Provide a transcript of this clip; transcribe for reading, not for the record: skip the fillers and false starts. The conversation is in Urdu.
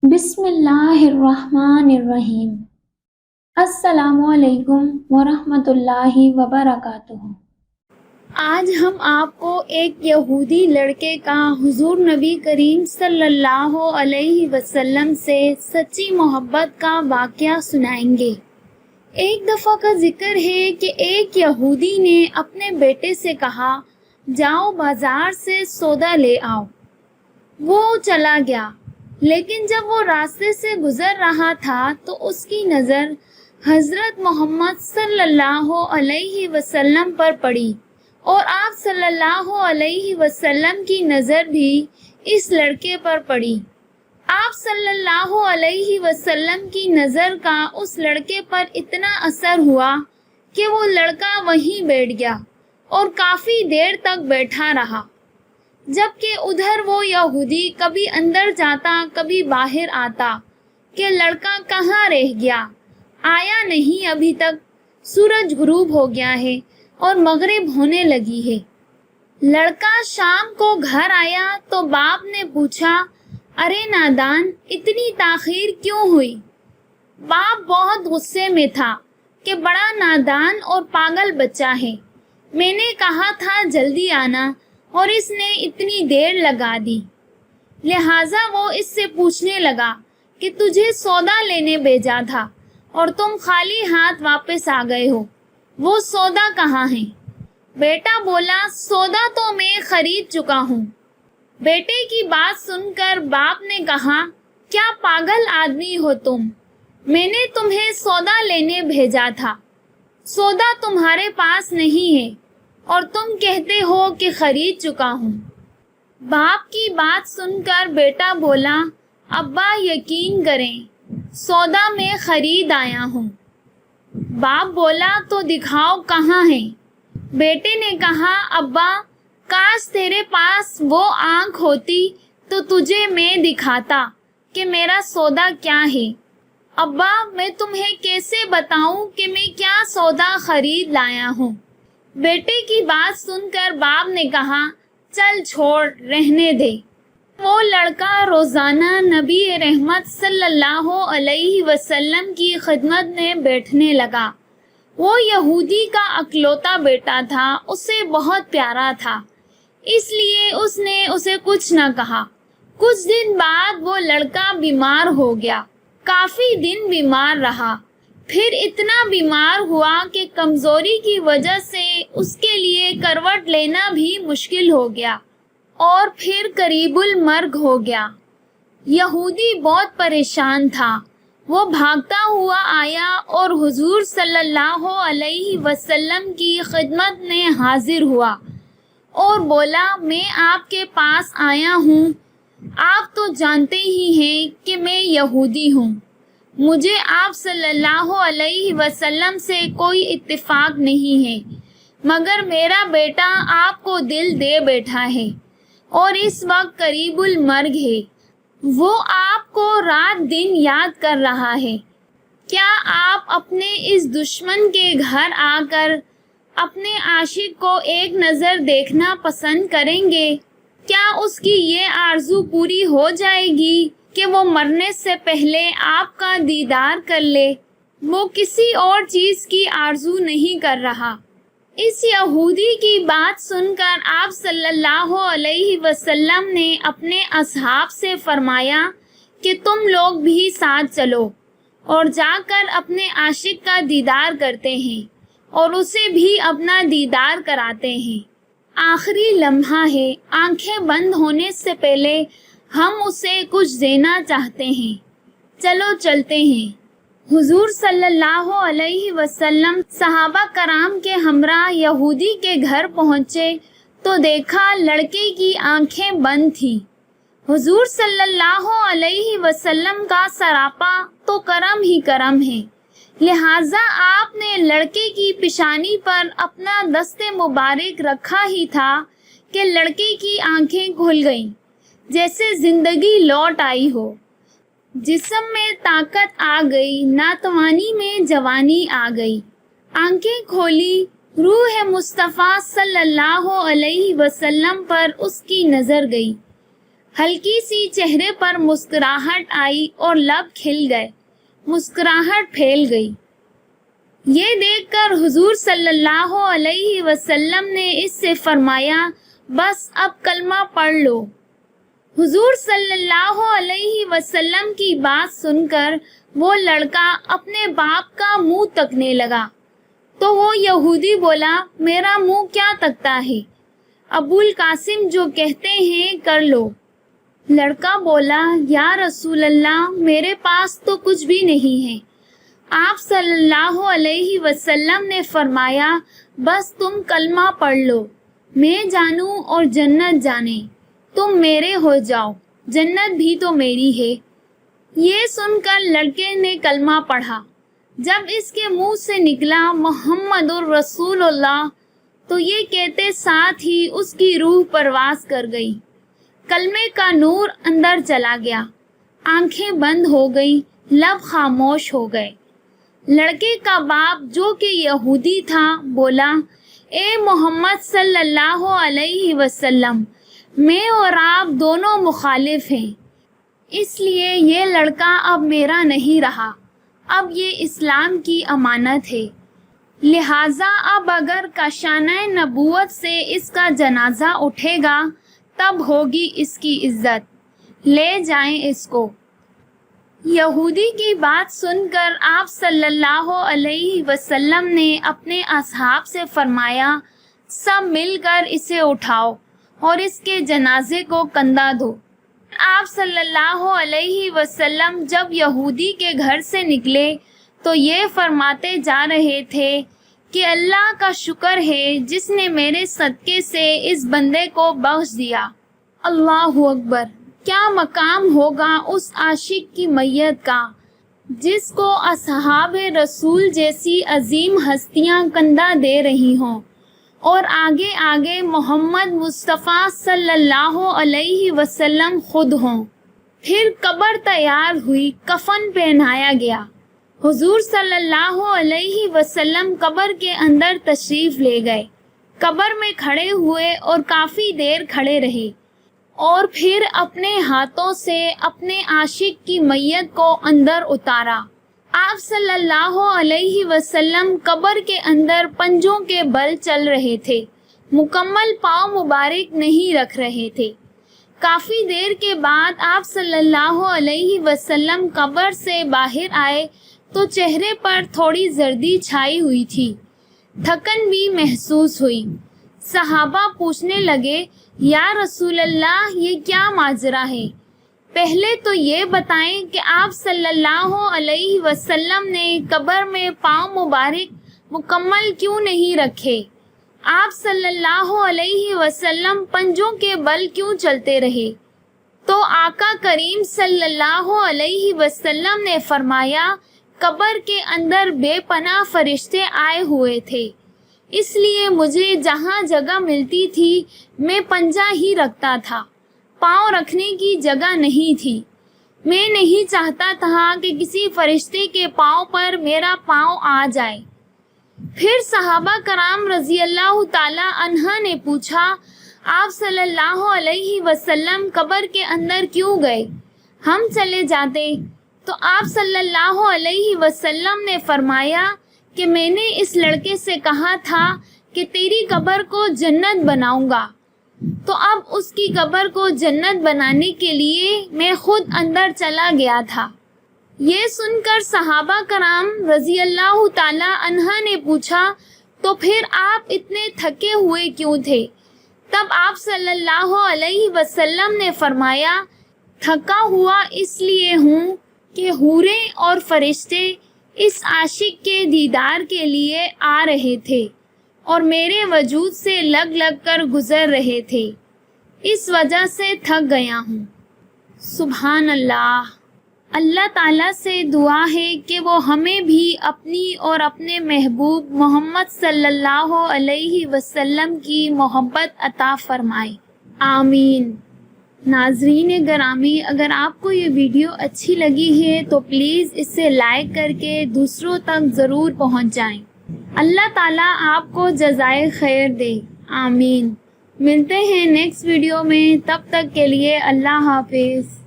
بسم اللہ الرحمن الرحیم۔ السلام علیکم ورحمۃ اللہ وبرکاتہ۔ آج ہم آپ کو ایک یہودی لڑکے کا حضور نبی کریم صلی اللہ علیہ وسلم سے سچی محبت کا واقعہ سنائیں گے۔ ایک دفعہ کا ذکر ہے کہ ایک یہودی نے اپنے بیٹے سے کہا، جاؤ بازار سے سودا لے آؤ۔ وہ چلا گیا، لیکن جب وہ راستے سے گزر رہا تھا تو اس کی نظر حضرت محمد صلی اللہ علیہ وسلم پر پڑی، اور آپ صلی اللہ علیہ وسلم کی نظر بھی اس لڑکے پر پڑی۔ آپ صلی اللہ علیہ وسلم کی نظر کا اس لڑکے پر اتنا اثر ہوا کہ وہ لڑکا وہیں بیٹھ گیا اور کافی دیر تک بیٹھا رہا، جبکہ ادھر وہ یہودی کبھی اندر جاتا کبھی باہر آتا کہ لڑکا کہاں رہ گیا، آیا نہیں ابھی تک، سورج غروب ہو گیا ہے اور مغرب ہونے لگی ہے۔ لڑکا شام کو گھر آیا تو باپ نے پوچھا، ارے نادان، اتنی تاخیر کیوں ہوئی؟ باپ بہت غصے میں تھا کہ بڑا نادان اور پاگل بچہ ہے، میں نے کہا تھا جلدی آنا اور اس نے اتنی دیر لگا دی۔ لہٰذا وہ اس سے پوچھنے لگا کہ تجھے سودا لینے بھیجا تھا اور تم خالی ہاتھ واپس آ گئے ہو، وہ سودا کہاں ہے؟ بیٹا بولا، سودا تو میں خرید چکا ہوں۔ بیٹے کی بات سن کر باپ نے کہا، کیا پاگل آدمی ہو تم، میں نے تمہیں سودا لینے بھیجا تھا، سودا تمہارے پاس نہیں ہے اور تم کہتے ہو کہ خرید چکا ہوں۔ باپ کی بات سن کر بیٹا بولا، ابا یقین کریں، سودا میں خرید آیا ہوں۔ باپ بولا، تو دکھاؤ کہاں ہے؟ بیٹے نے کہا، ابا کاش تیرے پاس وہ آنکھ ہوتی تو تجھے میں دکھاتا کہ میرا سودا کیا ہے۔ ابا میں تمہیں کیسے بتاؤں کہ میں کیا سودا خرید لایا ہوں؟ بیٹے کی بات سن کر باپ نے کہا، چل چھوڑ، رہنے دے۔ وہ لڑکا روزانہ نبی رحمت صلی اللہ علیہ وسلم کی خدمت میں بیٹھنے لگا۔ وہ یہودی کا اکلوتا بیٹا تھا، اسے بہت پیارا تھا، اس لیے اس نے اسے کچھ نہ کہا۔ کچھ دن بعد وہ لڑکا بیمار ہو گیا، کافی دن بیمار رہا، پھر اتنا بیمار ہوا کہ کمزوری کی وجہ سے اس کے لیے کروٹ لینا بھی مشکل ہو گیا اور پھر قریب المرگ ہو گیا۔ یہودی بہت پریشان تھا، وہ بھاگتا ہوا آیا اور حضور صلی اللہ علیہ وسلم کی خدمت میں حاضر ہوا اور بولا، میں آپ کے پاس آیا ہوں، آپ تو جانتے ہی ہیں کہ میں یہودی ہوں، مجھے آپ صلی اللہ علیہ وسلم سے کوئی اتفاق نہیں ہے، مگر میرا بیٹا آپ کو دل دے بیٹھا ہے اور اس وقت قریب المرگ ہے، وہ آپ کو رات دن یاد کر رہا ہے۔ کیا آپ اپنے اس دشمن کے گھر آ کر اپنے عاشق کو ایک نظر دیکھنا پسند کریں گے؟ کیا اس کی یہ آرزو پوری ہو جائے گی کہ وہ مرنے سے پہلے آپ کا دیدار کر لے؟ وہ کسی اور چیز کی آرزو نہیں کر رہا۔ اس یہودی کی بات سن کر آپ صلی اللہ علیہ وسلم نے اپنے اصحاب سے فرمایا کہ تم لوگ بھی ساتھ چلو اور جا کر اپنے عاشق کا دیدار کرتے ہیں اور اسے بھی اپنا دیدار کراتے ہیں۔ آخری لمحہ ہے، آنکھیں بند ہونے سے پہلے ہم اسے کچھ دینا چاہتے ہیں، چلو چلتے ہیں۔ حضور صلی اللہ علیہ وسلم صحابہ کرام کے ہمراہ یہودی کے گھر پہنچے تو دیکھا لڑکے کی آنکھیں بند تھیں۔ حضور صلی اللہ علیہ وسلم کا سراپا تو کرم ہی کرم ہے، لہٰذا آپ نے لڑکے کی پیشانی پر اپنا دست مبارک رکھا ہی تھا کہ لڑکے کی آنکھیں کھل گئیں، جیسے زندگی لوٹ آئی ہو، جسم میں طاقت آ گئی، ناتوانی میں جوانی آ گئی، آنکھیں کھولی، روح مصطفیٰ صلی اللہ علیہ وسلم پر اس کی نظر گئی۔ ہلکی سی چہرے پر مسکراہٹ آئی اور لب کھل گئے، مسکراہٹ پھیل گئی۔ یہ دیکھ کر حضور صلی اللہ علیہ وسلم نے اس سے فرمایا، بس اب کلمہ پڑھ لو۔ حضور صلی اللہ علیہ وسلم کی بات سن کر وہ لڑکا اپنے باپ کا منہ تکنے لگا، تو وہ یہودی بولا، میرا منہ کیا تکتا ہے؟ ابو القاسم جو کہتے ہیں کر لو۔ لڑکا بولا، یا رسول اللہ، میرے پاس تو کچھ بھی نہیں ہے۔ آپ صلی اللہ علیہ وسلم نے فرمایا، بس تم کلمہ پڑھ لو، میں جانوں اور جنت جانے، تم میرے ہو جاؤ، جنت بھی تو میری ہے۔ یہ سن کر لڑکے نے کلمہ پڑھا۔ جب اس کے منہ سے نکلا محمد الرسول اللہ، تو یہ کہتے ساتھ ہی اس کی روح پرواز کر گئی۔ کلمے کا نور اندر چلا گیا، آنکھیں بند ہو گئی، لب خاموش ہو گئے۔ لڑکے کا باپ جو کہ یہودی تھا بولا، اے محمد صلی اللہ علیہ وسلم، میں اور آپ دونوں مخالف ہیں، اس لیے یہ لڑکا اب میرا نہیں رہا، اب یہ اسلام کی امانت ہے، لہٰذا اب اگر کاشانہ نبوت سے اس کا جنازہ اٹھے گا تب ہوگی اس کی عزت، لے جائیں اس کو۔ یہودی کی بات سن کر آپ صلی اللہ علیہ وسلم نے اپنے اصحاب سے فرمایا، سب مل کر اسے اٹھاؤ اور اس کے جنازے کو کندھا دو۔ آپ صلی اللہ علیہ وسلم جب یہودی کے گھر سے نکلے تو یہ فرماتے جا رہے تھے کہ اللہ کا شکر ہے جس نے میرے صدقے سے اس بندے کو بخش دیا۔ اللہ اکبر! کیا مقام ہوگا اس عاشق کی میت کا جس کو اصحاب رسول جیسی عظیم ہستیاں کندھا دے رہی ہوں اور آگے آگے محمد مصطفیٰ صلی اللہ علیہ وسلم خود ہوں۔ پھر قبر تیار ہوئی، کفن پہنایا گیا۔ حضور صلی اللہ علیہ وسلم قبر کے اندر تشریف لے گئے، قبر میں کھڑے ہوئے اور کافی دیر کھڑے رہے، اور پھر اپنے ہاتھوں سے اپنے عاشق کی میت کو اندر اتارا۔ آپ صلی اللہ علیہ وسلم قبر کے اندر پنجوں کے بل چل رہے تھے، مکمل پاؤں مبارک نہیں رکھ رہے تھے۔ کافی دیر کے بعد آپ صلی اللہ علیہ وسلم قبر سے باہر آئے تو چہرے پر تھوڑی زردی چھائی ہوئی تھی، تھکن بھی محسوس ہوئی۔ صحابہ پوچھنے لگے، یا رسول اللہ، یہ کیا ماجرا ہے؟ پہلے تو یہ بتائیں کہ آپ صلی اللہ علیہ وسلم نے قبر میں پاؤں مبارک مکمل کیوں نہیں رکھے؟ آپ صلی اللہ علیہ وسلم پنجوں کے بل کیوں چلتے رہے؟ تو آقا کریم صلی اللہ علیہ وسلم نے فرمایا، قبر کے اندر بے پناہ فرشتے آئے ہوئے تھے، اس لیے مجھے جہاں جگہ ملتی تھی میں پنجہ ہی رکھتا تھا، پاؤں رکھنے کی جگہ نہیں تھی۔ میں نہیں چاہتا تھا کہ کسی فرشتے کے پاؤں پر میرا پاؤں آ جائے۔ پھر صحابہ کرام رضی اللہ تعالی عنہ نے پوچھا، آپ صلی اللہ علیہ وسلم قبر کے اندر کیوں گئے؟ ہم چلے جاتے۔ تو آپ صلی اللہ علیہ وسلم نے فرمایا کہ میں نے اس لڑکے سے کہا تھا کہ تیری قبر کو جنت بناؤں گا، تو اب اس کی قبر کو جنت بنانے کے لیے میں خود اندر چلا گیا تھا۔ یہ سن کر صحابہ کرام رضی اللہ تعالی عنہ نے پوچھا، تو پھر آپ اتنے تھکے ہوئے کیوں تھے؟ تب آپ صلی اللہ علیہ وسلم نے فرمایا، تھکا ہوا اس لیے ہوں کہ حوریں اور فرشتے اس عاشق کے دیدار کے لیے آ رہے تھے اور میرے وجود سے لگ لگ کر گزر رہے تھے، اس وجہ سے تھک گیا ہوں۔ سبحان اللہ! اللہ تعالیٰ سے دعا ہے کہ وہ ہمیں بھی اپنی اور اپنے محبوب محمد صلی اللہ علیہ وسلم کی محبت عطا فرمائے، آمین۔ ناظرین گرامی، اگر آپ کو یہ ویڈیو اچھی لگی ہے تو پلیز اسے لائک کر کے دوسروں تک ضرور پہنچ جائیں۔ اللہ تعالیٰ آپ کو جزائے خیر دے، آمین۔ ملتے ہیں نیکسٹ ویڈیو میں، تب تک کے لیے اللہ حافظ۔